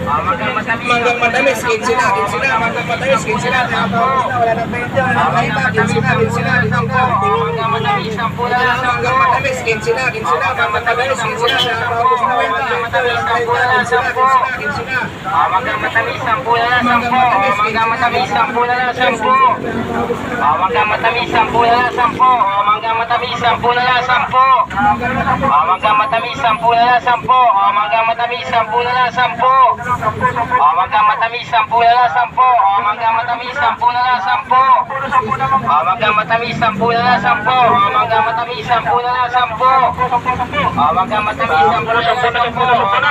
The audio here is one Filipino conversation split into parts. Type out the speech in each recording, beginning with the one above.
Manggang matamis, 15 na. Manggang matamis, 15 na. Wala na 20. Nakakita, 15 na. Manggang matamis, 10 na. Manggang matamis, 15 na. Manggang matamis, 15 na. Nakakautos na 20. Manggang matamis, 10 na. Manggang matamis, 10 na. Manggang matamis, 10 na. Manggang matamis, 10 na. Manggang matamis, 10 na. Manggang matamis, 10 na. Manggang matamis, 10 na. Manggang matamis, 10 na. Manggang matamis, 10 na. Manggang matamis, 10 na. Manggang matamis, 10 na.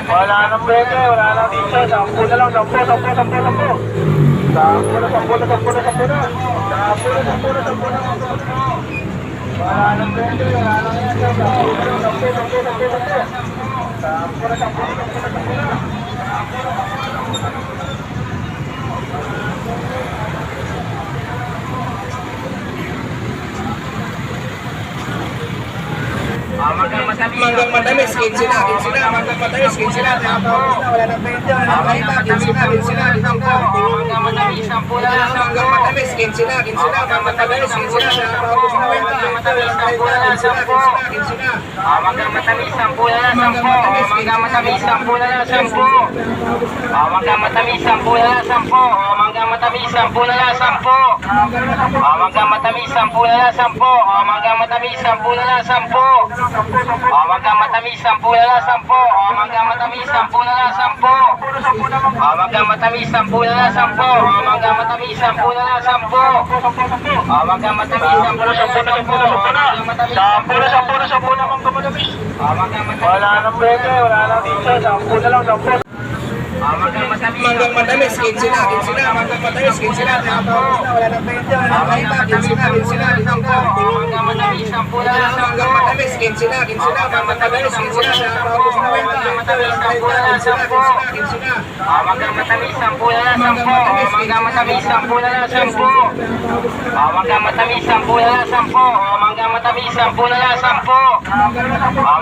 Wala nang pwede, wala nang dito. 10 na lang, 10 na. 10 na. Wala nang pwede, wala nang yan. 10 na. Manggang matamis, 15 na. Manggang matamis, 15 na. Nakakautos na, wala nang 20. Nakakita, 15 na. Manggang matamis, 10 na. Manggang matamis, 15 na. Manggang matamis, 15 na. Nakakautos na 20. Manggang matamis, 10 na. Manggang matamis, 10 na. Manggang matamis, 10 na. Manggang matamis, 10 na. Manggang matamis, 10 na. Manggang matamis, 10 na. Manggang matamis, 10 na. Manggang matamis, 10 na. Manggang matamis, 10 na. Manggang matamis, 10 na. Manggang matamis, 10 Wala nang pwede, wala nang dito. 10 na lang, 10. Manggang matamis, 15 na. Manggang matamis, 15 na. Nakakautos na, wala nang 20. Nakakita, 15 na. Manggang matamis, 10 na. Manggang matamis, 15 na. Manggang matamis, 15 na. Nakakautos na 20. Manggang matamis, 10 na. Manggang matamis, 10 na. Manggang matamis, 10 na. Manggang matamis, 10 na. Manggang matamis, 10 na.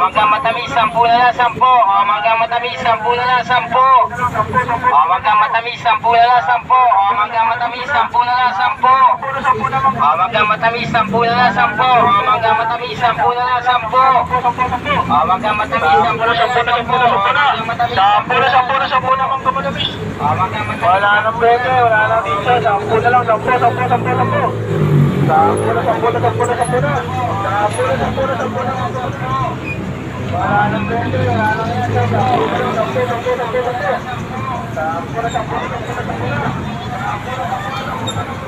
Manggang matamis, 10 na. Manggang matamis, 10 na. Manggang matamis, 10 na. Manggang matamis, 10 na. Manggang matamis, 10 na. Manggang matamis, 10 Wala nang pwede, wala nang dito. 10 na lang, 10 na. 10 na. Wala nang pwede, wala nang yan. 10 na.